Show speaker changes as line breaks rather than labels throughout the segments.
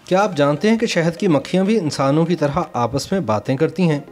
क्या आप जानते हैं कि शहद की मक्खियाँ भी इंसानों की तरह आपस में बातें करती हैं?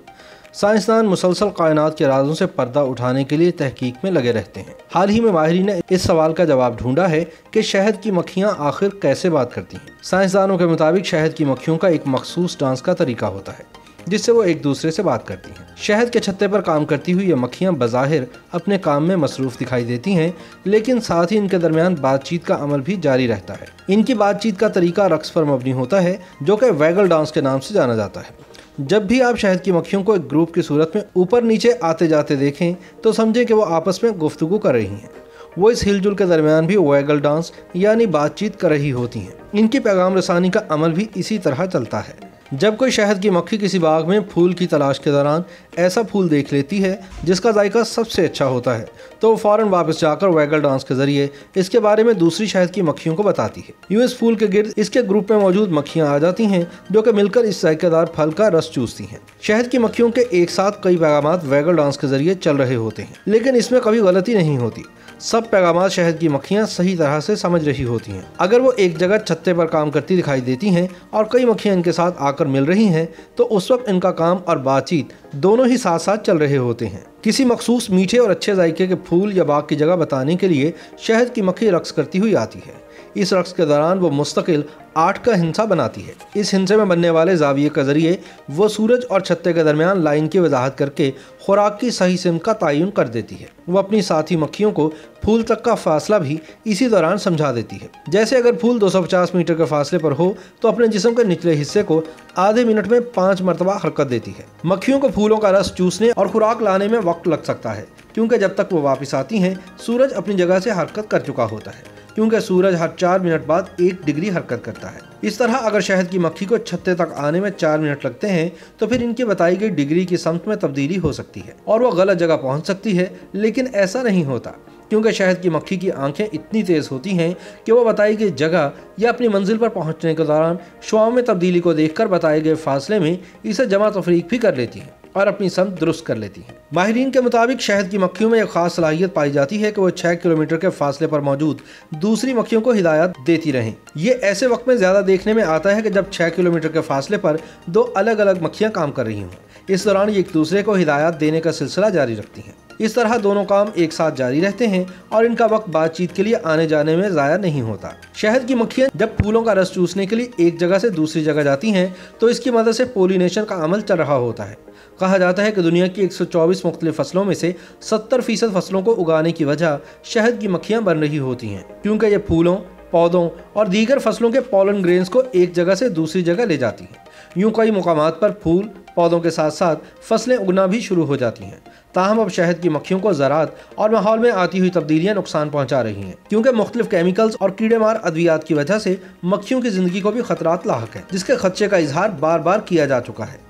साइंसदान मुसलसल कायनात के राजों से पर्दा उठाने के लिए तहकीक में लगे रहते हैं। हाल ही में माहिरीन ने इस सवाल का जवाब ढूंढा है कि शहद की मक्खियाँ आखिर कैसे बात करती हैं। साइंसदानों के मुताबिक शहद की मक्खियों का एक मखसूस डांस का तरीका होता है जिससे वो एक दूसरे से बात करती हैं। शहद के छत्ते पर काम करती हुई ये मक्खियाँ बज़ाहिर अपने काम में मसरूफ़ दिखाई देती हैं, लेकिन साथ ही इनके दरमियान बातचीत का अमल भी जारी रहता है। इनकी बातचीत का तरीका रक्स पर मबनी होता है जो कि वैगल डांस के नाम से जाना जाता है। जब भी आप शहद की मक्खियों को एक ग्रुप की सूरत में ऊपर नीचे आते जाते देखें तो समझें कि वो आपस में गुफ्तगू कर रही हैं। वो इस हिलजुल के दरमियान भी वैगल डांस यानी बातचीत कर रही होती हैं। इनकी पैगाम रसानी का अमल भी इसी तरह चलता है। जब कोई शहद की मक्खी किसी बाग में फूल की तलाश के दौरान ऐसा फूल देख लेती है जिसका जायका सबसे अच्छा होता है तो वो फ़ौरन वापस जाकर वैगल डांस के जरिए इसके बारे में दूसरी शहद की मक्खियों को बताती है। यूं इस फूल के गिर्द इसके ग्रुप में मौजूद मक्खियां आ जाती हैं जो कि मिलकर इस जायकेदार फल का रस चूसती हैं। शहद की मक्खियों के एक साथ कई पैगामात वैगल डांस के जरिए चल रहे होते हैं, लेकिन इसमें कभी गलती नहीं होती। सब पैगामात शहद की मक्खियाँ सही तरह से समझ रही होती हैं। अगर वो एक जगह छत्ते पर काम करती दिखाई देती हैं और कई मक्खियाँ इनके साथ आकर मिल रही हैं तो उस वक्त इनका काम और बातचीत दोनों ही साथ साथ चल रहे होते हैं। किसी मखसूस मीठे और अच्छे जायके के फूल या बाग की जगह बताने के लिए शहद की मक्खी रक्स करती हुई आती है। इस रक्स के दौरान वो मुस्तकिल 8 का हिंसा बनाती है। इस हिंसे में बनने वाले जाविये के जरिए वो सूरज और छत्ते के दरमियान लाइन की वजाहत करके खुराक की सही सिमत का तयन कर देती है। वो अपनी साथी मक्खियों को फूल तक का फासला भी इसी दौरान समझा देती है। जैसे अगर फूल 250 मीटर के फासले पर हो तो अपने जिस्म के निचले हिस्से को आधे मिनट में 5 मरतबा हरकत देती है। मक्खियों को फूलों का रस चूसने और खुराक लाने में वक्त लग सकता है क्योंकि जब तक वो वापस आती हैं सूरज अपनी जगह से हरकत कर चुका होता है, क्योंकि सूरज हर 4 मिनट बाद 1 डिग्री हरकत करता है। इस तरह अगर शहद की मक्खी को छत्ते तक आने में 4 मिनट लगते हैं तो फिर इनकी बताई गई डिग्री की समत में तब्दीली हो सकती है और वह गलत जगह पहुंच सकती है। लेकिन ऐसा नहीं होता क्योंकि शहद की मक्खी की आंखें इतनी तेज़ होती हैं कि वह बताई गई जगह या अपनी मंजिल पर पहुंचने के दौरान शुआओं में तब्दीली को देखकर बताए गए फासले में इसे जमा तफरीक भी कर लेती हैं और अपनी समत दुरुस्त कर लेती हैं। माहिरीन के मुताबिक शहद की मक्खियों में एक खास सलाहियत पाई जाती है कि वो 6 किलोमीटर के फासले पर मौजूद दूसरी मक्खियों को हिदायत देती रहें। ये ऐसे वक्त में ज़्यादा देखने में आता है कि जब 6 किलोमीटर के फासले पर 2 अलग अलग मक्खियाँ काम कर रही हों। इस दौरान ये एक दूसरे को हिदायत देने का सिलसिला जारी रखती हैं। इस तरह दोनों काम एक साथ जारी रहते हैं और इनका वक्त बातचीत के लिए आने जाने में ज़ाया नहीं होता। शहद की मक्खियाँ जब फूलों का रस चूसने के लिए एक जगह से दूसरी जगह जाती हैं तो इसकी मदद से पोलिनेशन का अमल चल रहा होता है। कहा जाता है कि दुनिया की 124 मुख्तलिफ फसलों में से 70% फसलों को उगाने की वजह शहद की मक्खियाँ बन रही होती हैं, क्योंकि ये फूलों, पौधों और दीगर फसलों के पॉलन ग्रेन्स को एक जगह से दूसरी जगह ले जाती हैं। यूं कई मुकामात पर फूल पौधों के साथ साथ फसलें उगना भी शुरू हो जाती हैं। ताहम अब शहद की मक्खियों को ज़राअत और माहौल में आती हुई तब्दीलियां नुकसान पहुंचा रही हैं, क्योंकि मुख्तलिफ केमिकल्स और कीड़ेमार अद्वियात की वजह से मक्खियों की ज़िंदगी को भी खतरात लाहक है, जिसके खदशे का इजहार बार बार किया जा चुका है।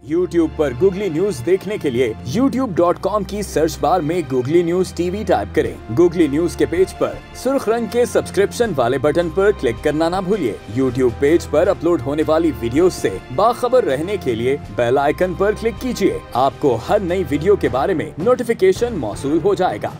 YouTube पर गूगली न्यूज देखने के लिए youtube.com की सर्च बार में गूगली न्यूज टीवी टाइप करें। गूगली न्यूज के पेज पर सुर्ख रंग के सब्सक्रिप्शन वाले बटन पर क्लिक करना ना भूलिए। YouTube पेज पर अपलोड होने वाली वीडियोस से बाखबर रहने के लिए बेल आइकन पर क्लिक कीजिए। आपको हर नई वीडियो के बारे में नोटिफिकेशन मौसूल हो जाएगा।